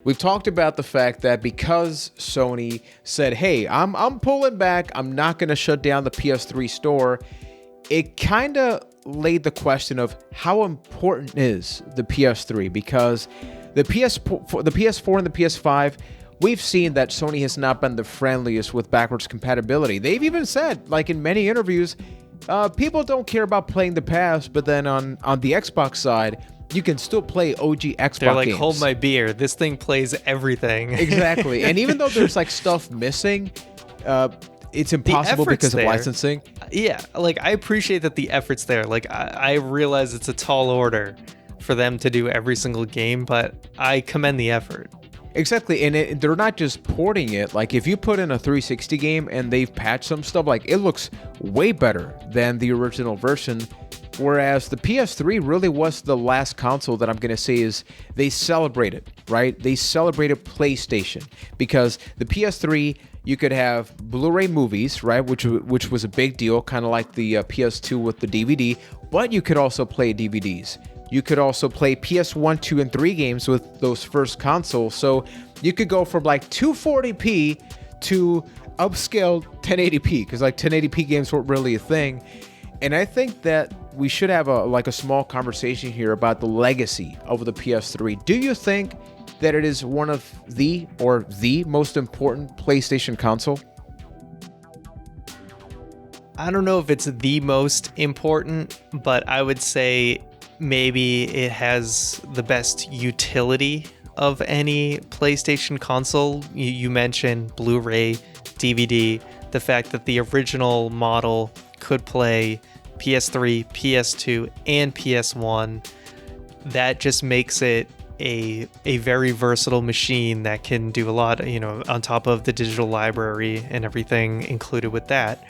We've talked about the fact that because Sony said, "Hey, I'm pulling back. I'm not going to shut down the PS3 store." It kind of laid the question of how important is the PS3, because the PS4 and the PS5, we've seen that Sony has not been the friendliest with backwards compatibility. They've even said, like in many interviews, people don't care about playing the past, but then on the Xbox side, you can still play OG Xbox They're like, games. hold my beer. This thing plays everything. Exactly. And even though there's like stuff missing, it's impossible because of licensing. Yeah, like I appreciate that the effort's there. Like I realize it's a tall order for them to do every single game, but I commend the effort. Exactly, and they're not just porting it. Like, if you put in a 360 game and they've patched some stuff, like, it looks way better than the original version. Whereas the PS3 really was the last console that I'm going to say is they celebrated, right? They celebrated PlayStation, because the PS3, you could have Blu-ray movies, right? Which was a big deal, kind of like the PS2 with the DVD, but you could also play DVDs. You could also play PS1, 2, and 3 games with those first consoles. So you could go from like 240p to upscale 1080p, because like 1080p games weren't really a thing. And I think that we should have a small conversation here about the legacy of the PS3. Do you think that it is one of the most important PlayStation console? I don't know if it's the most important, but I would say maybe it has the best utility of any PlayStation console. You mentioned Blu-ray, DVD, the fact that the original model could play PS3, PS2, and PS1. That just makes it a very versatile machine that can do a lot, on top of the digital library and everything included with that.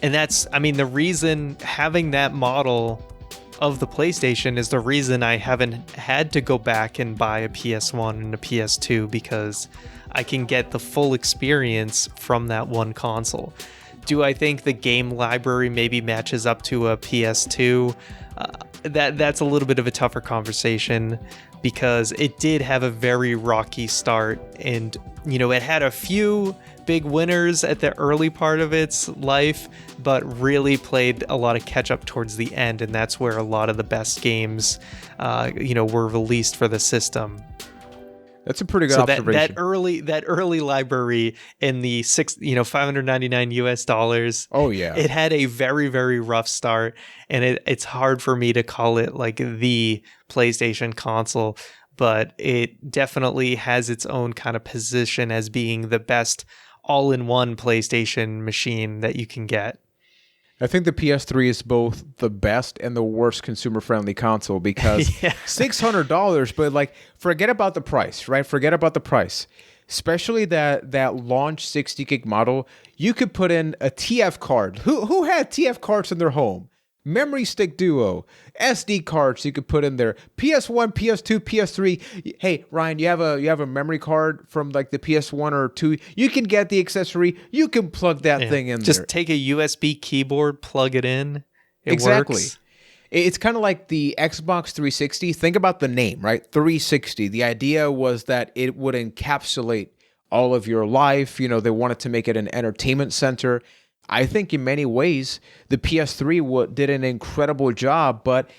And that's, the reason having that model of the PlayStation is the reason I haven't had to go back and buy a PS1 and a PS2, because I can get the full experience from that one console. Do I think the game library maybe matches up to a PS2? That's a little bit of a tougher conversation, because it did have a very rocky start, and it had a few big winners at the early part of its life, but really played a lot of catch up towards the end, and that's where a lot of the best games were released for the system. That's a pretty good observation. That early library in the $599 US. Oh yeah, it had a very, very rough start, and it's hard for me to call it like the PlayStation console, but it definitely has its own kind of position as being the best all-in-one PlayStation machine that you can get. I think the PS3 is both the best and the worst consumer-friendly console, because $600, but like, forget about the price, right? Forget about the price. Especially that launch 60 gig model, you could put in a TF card. Who had TF cards in their home? Memory stick duo, SD cards you could put in there. PS1, PS2, PS3. Hey, Ryan, you have a memory card from like the PS1 or 2. You can get the accessory. You can plug that thing in there. Just take a USB keyboard, plug it in. It works. It's kind of like the Xbox 360. Think about the name, right? 360. The idea was that it would encapsulate all of your life. They wanted to make it an entertainment center. I think in many ways, the PS3 did an incredible job, but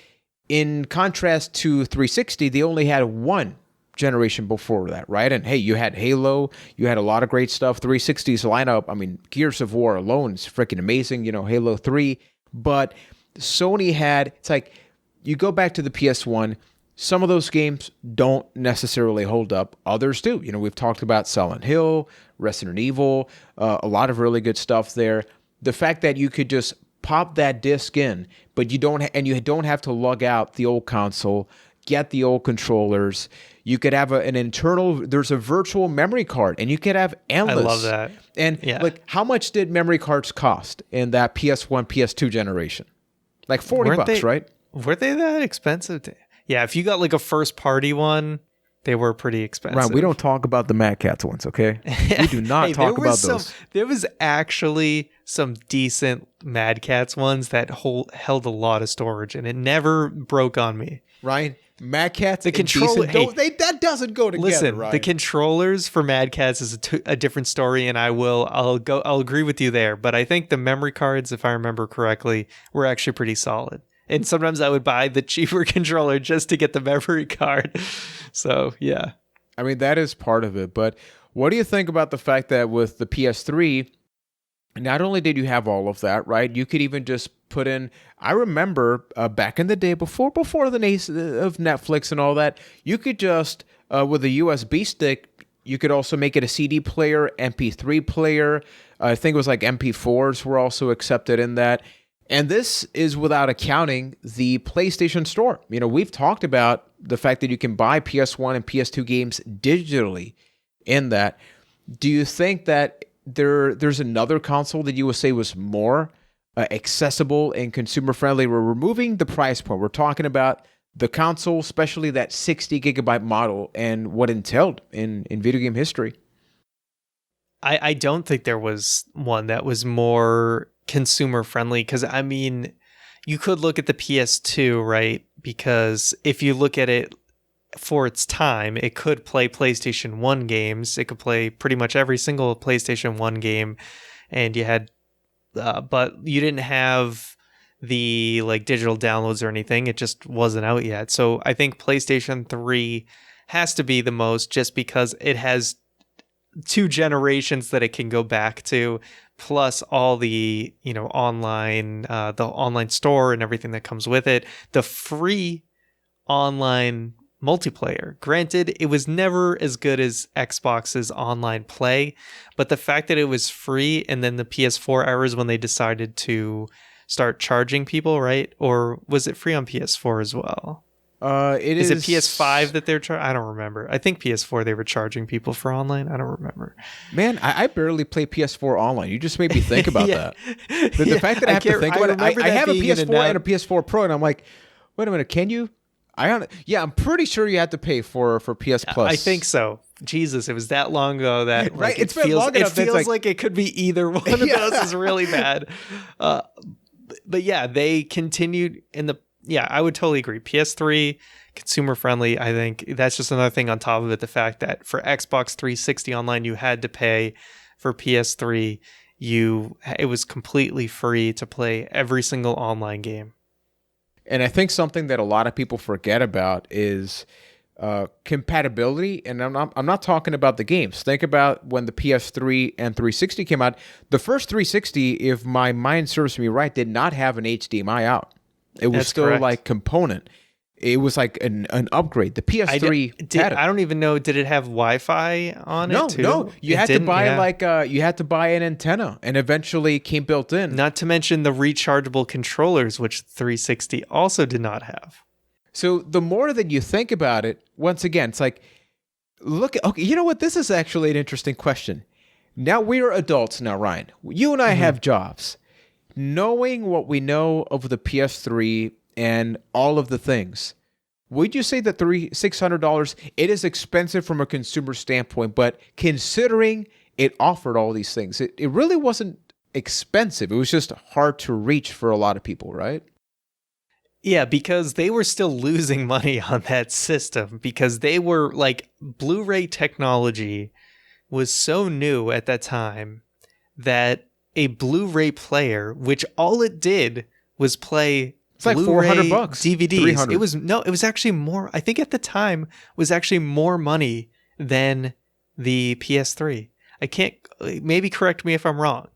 in contrast to 360, they only had one generation before that, right? And hey, you had Halo, you had a lot of great stuff. 360's lineup, Gears of War alone is freaking amazing, Halo 3. But Sony it's like, you go back to the PS1, some of those games don't necessarily hold up. Others do. We've talked about Silent Hill, Resident Evil, a lot of really good stuff there. The fact that you could just pop that disc in, but you don't have to lug out the old console, get the old controllers. You could have there's a virtual memory card, and you could have endless. I love that. And like, how much did memory cards cost in that PS1, PS2 generation? Like $40, right? Were they that expensive? Yeah, if you got like a first party one, they were pretty expensive. Right, we don't talk about the Mad Catz ones, okay? We do not talk about those. There was actually some decent Mad Catz ones that held a lot of storage, and it never broke on me. Ryan, Mad Catz The and controller- decent, that doesn't go together, Listen, Ryan. the controllers for Mad Catz is a different story, and I'll agree with you there. But I think the memory cards, if I remember correctly, were actually pretty solid. And sometimes I would buy the cheaper controller just to get the memory card. So yeah, I mean, that is part of it. But what do you think about the fact that with the PS3, not only did you have all of that, right? You could even just put in. I remember back in the day, before the days of Netflix and all that, you could just with a USB stick, you could also make it a CD player, MP3 player. I think it was like MP4s were also accepted in that. And this is without accounting the PlayStation Store. You know, we've talked about the fact that you can buy PS1 and PS2 games digitally in that. Do you think that there's another console that you would say was more accessible and consumer friendly? We're removing the price point. We're talking about the console, especially that 60 gigabyte model and what entailed in video game history. I don't think there was one that was more consumer friendly, because I mean, you could look at the PS2, right? Because if you look at it for its time, it could play PlayStation 1 games. It could play pretty much every single PlayStation 1 game, and you had but you didn't have the like digital downloads or anything. It just wasn't out yet. So I think PlayStation 3 has to be the most, just because it has 2 generations that it can go back to, plus all the, online, the online store and everything that comes with it, the free online multiplayer. Granted, it was never as good as Xbox's online play, but the fact that it was free, and then the PS4 errors when they decided to start charging people, right? Or was it free on PS4 as well? Is it PS5 that they're charging? I don't remember. I think PS4 they were charging people for online. I don't remember. Man, I barely play PS4 online. You just made me think about that. The fact that I have to think about it, I have a PS4 and a PS4 Pro, and I'm like, wait a minute, can you? I'm pretty sure you had to pay for PS Plus. I think so. Jesus, it was that long ago that right. Like, it's been long enough. It feels like it could be either one of those. Is really bad. But yeah, they continued in the. Yeah, I would totally agree. PS3, consumer friendly. I think that's just another thing on top of it. The fact that for Xbox 360 online, you had to pay. For PS3, it was completely free to play every single online game. And I think something that a lot of people forget about is compatibility. And I'm not talking about the games. Think about when the PS3 and 360 came out. The first 360, if my mind serves me right, did not have an HDMI out. It was still correct. Like component. It was like an upgrade. The PS3 had it. I don't even know. Did it have Wi-Fi on it too? No. You had to buy you had to buy an antenna, and eventually came built in. Not to mention the rechargeable controllers, which 360 also did not have. So the more that you think about it, once again, it's like, okay, you know what? This is actually an interesting question. Now we're adults now, Ryan. You and I have jobs. Knowing what we know of the PS3 and all of the things, would you say that $600, it is expensive from a consumer standpoint, but considering it offered all these things, it really wasn't expensive. It was just hard to reach for a lot of people, right? Yeah, because they were still losing money on that system, because they were like, Blu-ray technology was so new at that time that a Blu-ray player, which all it did was play it's like Blu-ray $400, DVDs. $300. It was actually more. I think at the time was actually more money than the PS3. I can't. Maybe correct me if I'm wrong,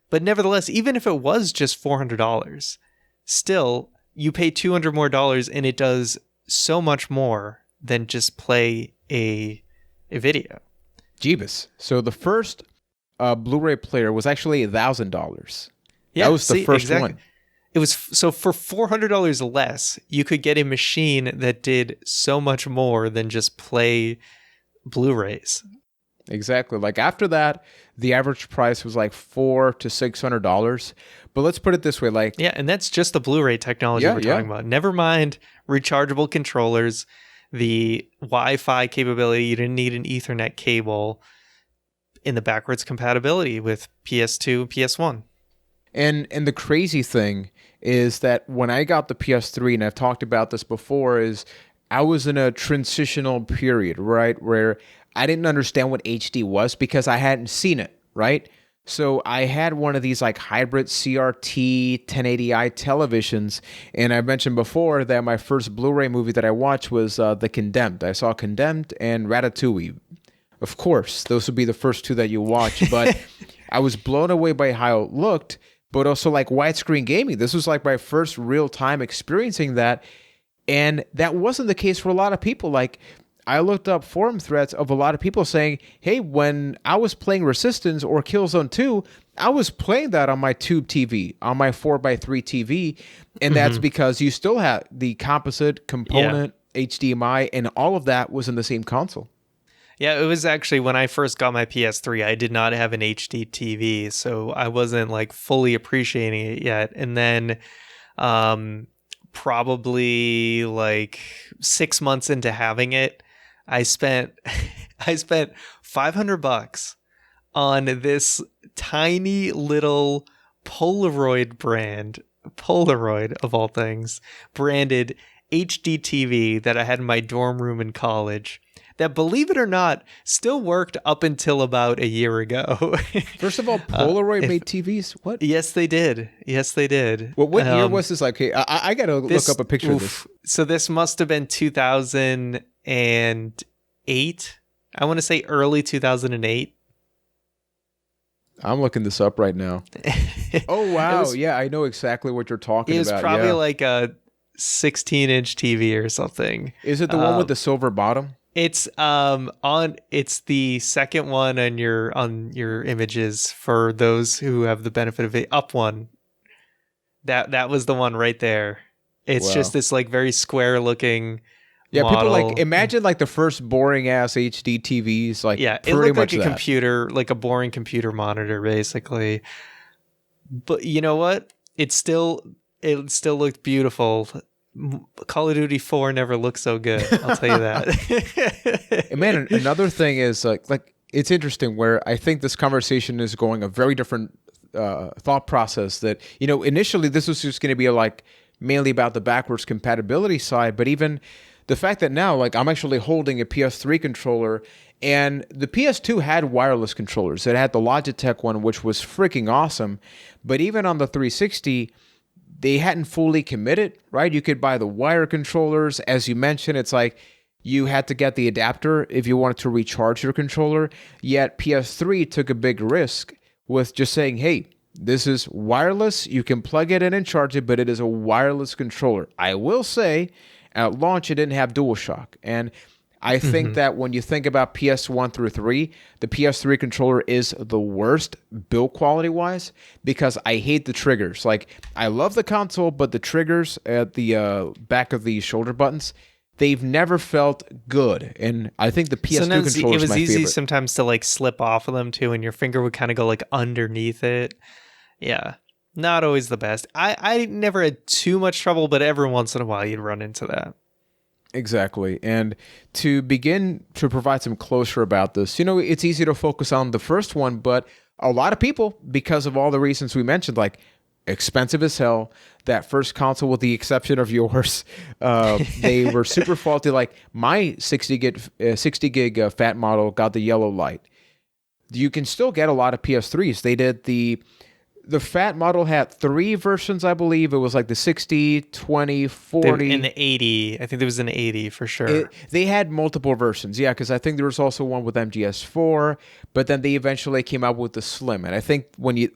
but nevertheless, even if it was just $400, still you pay $200 more, and it does so much more than just play a video. Jeebus. So the first Blu-ray player was actually $1,000. Yeah, that was the first one. It was so for $400 less, you could get a machine that did so much more than just play Blu-rays. Exactly. Like after that, the average price was like $400 to $600. But let's put it this way, like and that's just the Blu-ray technology we're talking about. Never mind rechargeable controllers, the Wi-Fi capability. You didn't need an Ethernet cable. In the backwards compatibility with PS2 and PS1. And the crazy thing is that when I got the PS3, and I've talked about this before, is I was in a transitional period, right, where I didn't understand what HD was because I hadn't seen it, right? So I had one of these like hybrid CRT 1080i televisions, and I mentioned before that my first Blu-ray movie that I watched was The Condemned. I saw Condemned and Ratatouille. Of course, those would be the first two that you watch, but I was blown away by how it looked, but also like widescreen gaming. This was like my first real time experiencing that, and that wasn't the case for a lot of people. Like, I looked up forum threads of a lot of people saying, hey, when I was playing Resistance or Killzone 2, I was playing that on my tube TV, on my 4x3 TV. And that's because you still have the composite component, HDMI, and all of that was in the same console. Yeah, it was actually when I first got my PS3, I did not have an HD TV, so I wasn't like fully appreciating it yet. And then probably like 6 months into having it, I spent $500 on this tiny little Polaroid of all things, branded HD TV that I had in my dorm room in college. That, believe it or not, still worked up until about a year ago. First of all, Polaroid made TVs? What? Yes, they did. Well, what year was this? Like, hey, I got to look up a picture of this. So this must have been 2008. I want to say early 2008. I'm looking this up right now. Oh, wow. Yeah, I know exactly what you're talking about. It was probably like a 16-inch TV or something. Is it the one with the silver bottom? It's it's the second one on your images for those who have the benefit of the up one. That was the one right there. It's just this like very square looking model. People like imagine like the first boring ass HD TVs, like it looked like a computer, like a boring computer monitor basically. But you know what? It still looked beautiful. Call of Duty 4 never looked so good. I'll tell you that. And man, another thing is like it's interesting where I think this conversation is going a very different thought process. That initially this was just going to be like mainly about the backwards compatibility side, but even the fact that now like I'm actually holding a PS3 controller, and the PS2 had wireless controllers. It had the Logitech one, which was freaking awesome, but even on the 360. They hadn't fully committed, right? You could buy the wire controllers. As you mentioned, it's like you had to get the adapter if you wanted to recharge your controller. Yet PS3 took a big risk with just saying, hey, this is wireless. You can plug it in and charge it, but it is a wireless controller. I will say, at launch, it didn't have DualShock. And I think that when you think about PS1 through 3, the PS3 controller is the worst build quality wise because I hate the triggers. Like, I love the console, but the triggers at the back of the shoulder buttons, they've never felt good. And I think the PS2 controller is my favorite. It was easy sometimes to like slip off of them too, and your finger would kind of go like underneath it. Yeah, not always the best. I never had too much trouble, but every once in a while you'd run into that. Exactly. And to begin to provide some closure about this, it's easy to focus on the first one, but a lot of people, because of all the reasons we mentioned, like expensive as hell, that first console, with the exception of yours, they were super faulty. Like my 60 gig fat model got the yellow light. You can still get a lot of PS3s. They did the fat model had 3 versions, I believe. It was like the 60, 20, 40. And the 80. I think there was an 80 for sure. They had multiple versions, yeah, because I think there was also one with MGS4, but then they eventually came out with the Slim. And I think when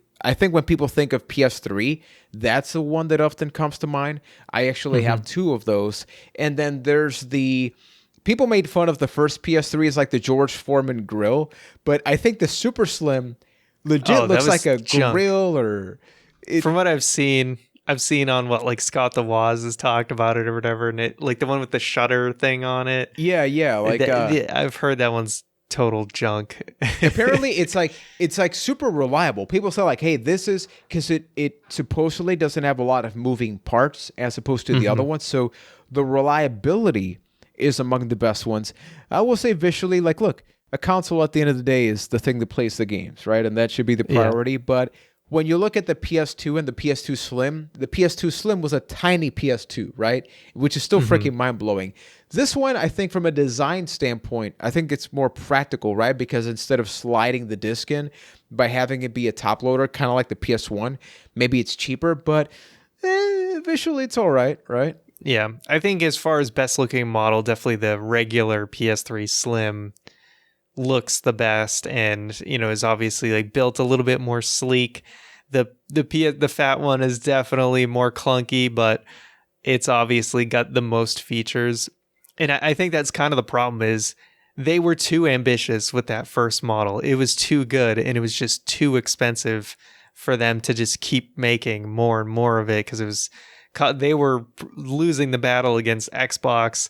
people think of PS3, that's the one that often comes to mind. I actually have 2 of those. And then there's people made fun of the first PS3 as like the George Foreman grill, but I think the Super Slim legit looks like a grill, or from what I've seen on what like Scott the Woz has talked about it or whatever, and it like the one with the shutter thing on it. Yeah, like I've heard that one's total junk. Apparently, it's like super reliable. People say like, hey, this is because it supposedly doesn't have a lot of moving parts as opposed to the other ones, so the reliability is among the best ones. I will say visually, like, look. A console at the end of the day is the thing that plays the games, right? And that should be the priority. Yeah. But when you look at the PS2 and the PS2 Slim, the PS2 Slim was a tiny PS2, right? Which is still freaking mind-blowing. This one, I think from a design standpoint, I think it's more practical, right? Because instead of sliding the disc in by having it be a top loader, kind of like the PS1, maybe it's cheaper, but visually it's all right, right? Yeah, I think as far as best looking model, definitely the regular PS3 Slim looks the best, and is obviously like built a little bit more sleek. The fat one is definitely more clunky, but it's obviously got the most features. And I think that's kind of the problem is they were too ambitious with that first model. It was too good, and it was just too expensive for them to just keep making more and more of it, because they were losing the battle against Xbox,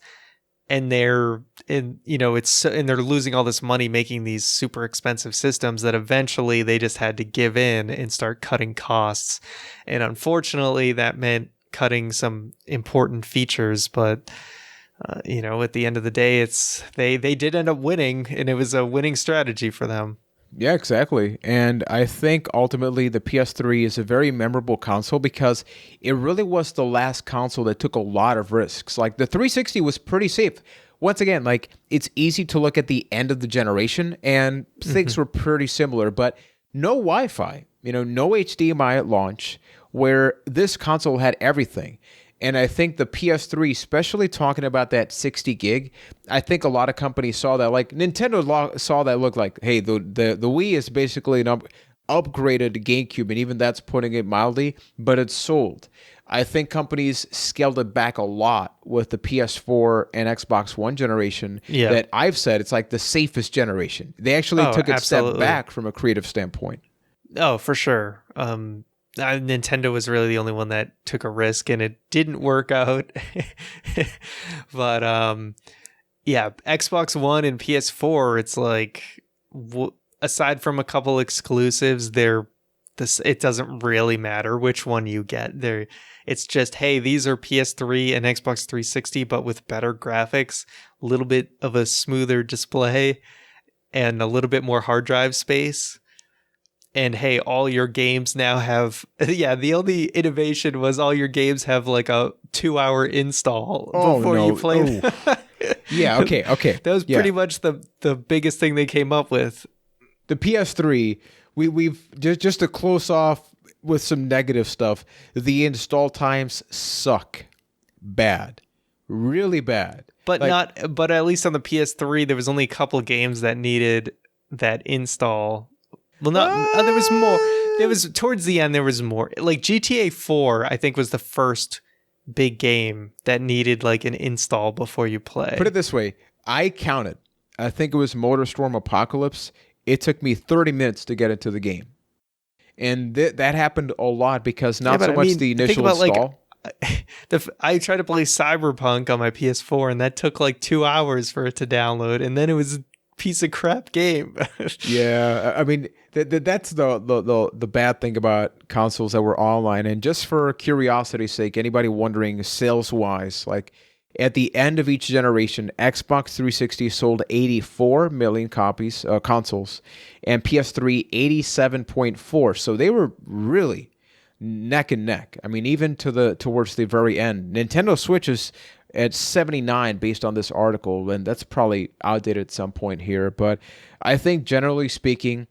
and they're losing all this money making these super expensive systems that eventually they just had to give in and start cutting costs. And unfortunately, that meant cutting some important features, but at the end of the day, they did end up winning, and it was a winning strategy for them. Yeah, exactly. And I think ultimately the PS3 is a very memorable console because it really was the last console that took a lot of risks. Like the 360 was pretty safe. Once again, like it's easy to look at the end of the generation and things were pretty similar, but no Wi-Fi, no HDMI at launch, where this console had everything. And I think the PS3, especially talking about that 60 gig, I think a lot of companies saw that. Like Nintendo saw that look like, hey, the Wii is basically an upgraded GameCube, and even that's putting it mildly, but it's sold. I think companies scaled it back a lot with the PS4 and Xbox One generation. Yeah. That I've said it's like the safest generation. They actually took a step back from a creative standpoint. Oh, for sure. Nintendo was really the only one that took a risk, and it didn't work out. But Xbox One and PS4, it's like aside from a couple exclusives, it doesn't really matter which one you get. It's just, hey, these are PS3 and Xbox 360, but with better graphics, a little bit of a smoother display, and a little bit more hard drive space. And hey, all your games now have, the only innovation was all your games have like a 2-hour install before you play them. Yeah, okay. That was pretty much the biggest thing they came up with. The PS3, we've just to close off with some negative stuff, the install times suck. Bad. Really bad. But at least on the PS3, there was only a couple games that needed that install. Well, there was more. There was towards the end. There was more. Like GTA 4, I think, was the first big game that needed like an install before you play. Put it this way, I counted. I think it was MotorStorm Apocalypse. It took me 30 minutes to get into the game, and that happened a lot because not so much the initial install. I tried to play Cyberpunk on my PS4, and that took like 2 hours for it to download, and then it was piece of crap game. Yeah, I mean that's the bad thing about consoles that were online. And just for curiosity's sake, anybody wondering sales wise, like at the end of each generation, Xbox 360 sold 84 million copies consoles, and PS3 87.4. So they were really neck and neck. I mean, even towards the very end, Nintendo Switch is at 79 based on this article, and that's probably outdated at some point here. But I think generally speaking,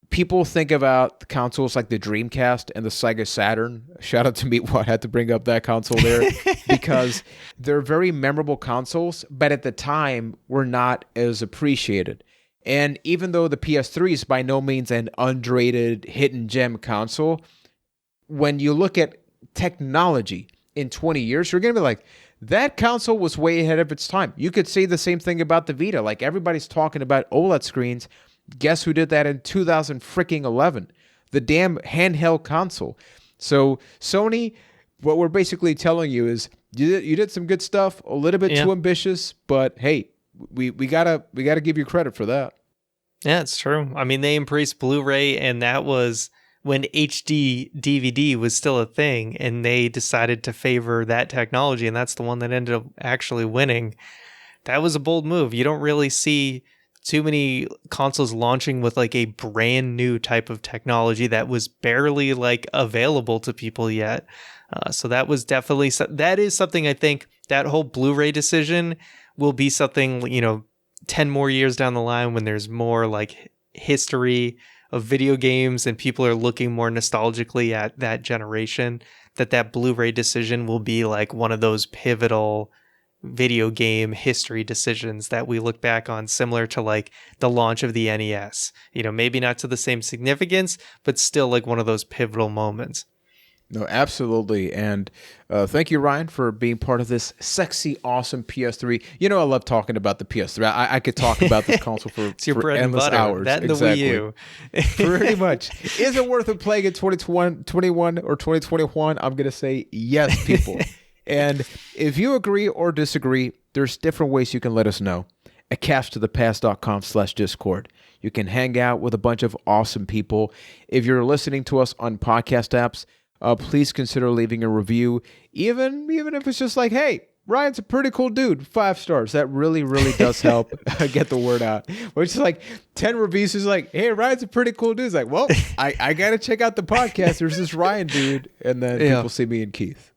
people think about the consoles like the Dreamcast and the Sega Saturn. Shout out to Meatwad, had to bring up that console there because they're very memorable consoles, but at the time were not as appreciated. And even though the PS3 is by no means an underrated hidden gem console, when you look at technology in 20 years, you're going to be like, that console was way ahead of its time. You could say the same thing about the Vita. Like everybody's talking about OLED screens. Guess who did that in 2011? The damn handheld console. So Sony, what we're basically telling you is you did some good stuff, a little bit too ambitious, but hey, we gotta give you credit for that. Yeah, it's true. I mean, they embraced Blu-ray, and that was when HD DVD was still a thing, and they decided to favor that technology, and that's the one that ended up actually winning. That was a bold move. You don't really see too many consoles launching with like a brand new type of technology that was barely like available to people yet. So that was definitely, that is something I think that whole Blu-ray decision will be something, 10 more years down the line when there's more like history of video games and people are looking more nostalgically at that generation, that Blu-ray decision will be like one of those pivotal video game history decisions that we look back on, similar to like the launch of the NES. Maybe not to the same significance, but still like one of those pivotal moments. No, absolutely. And thank you, Ryan, for being part of this sexy, awesome PS3. I love talking about the PS3. I could talk about this console for, it's your for bread endless and butter. hours. That and exactly. the Wii U. Pretty much. Is it worth it playing in 2021 or 2021? I'm going to say yes, people. And if you agree or disagree, there's different ways you can let us know. At cashtothepast.com/Discord. You can hang out with a bunch of awesome people. If you're listening to us on podcast apps, please consider leaving a review, even if it's just like, hey, Ryan's a pretty cool dude, 5 stars. That really, really does help get the word out. Which is like 10 reviews is like, hey, Ryan's a pretty cool dude. It's like, well, I got to check out the podcast. There's this Ryan dude. And then people see me and Keith.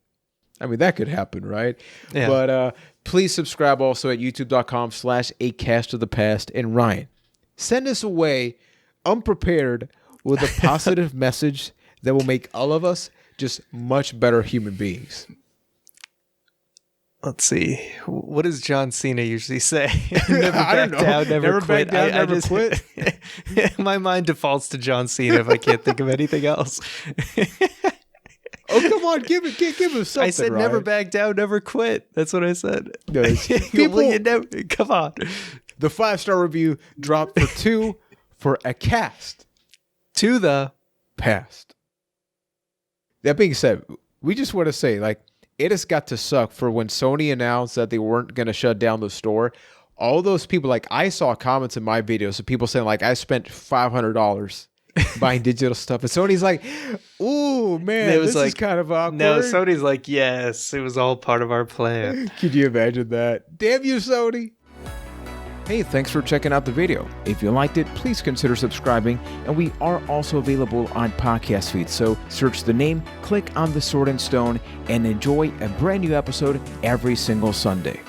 I mean, that could happen, right? Yeah. But please subscribe also at youtube.com/acastofthepast. And Ryan, send us away unprepared with a positive message that will make all of us just much better human beings. Let's see. What does John Cena usually say? Never back down, never quit. Back down, never quit. My mind defaults to John Cena if I can't think of anything else. Oh, come on. Give him something, I said Ryan. Never back down, never quit. That's what I said. People, come on. The 5-star review dropped for 2 for a cast to the past. That being said, we just want to say, like, it has got to suck for when Sony announced that they weren't going to shut down the store. All those people, like, I saw comments in my videos of people saying, like, I spent $500 buying digital stuff. And Sony's like, ooh, man, this is kind of awkward. No, Sony's like, yes, it was all part of our plan. Could you imagine that? Damn you, Sony. Hey, thanks for checking out the video. If you liked it, please consider subscribing, and we are also available on podcast feeds. So search the name, click on the Sword and Stone, and enjoy a brand new episode every single Sunday.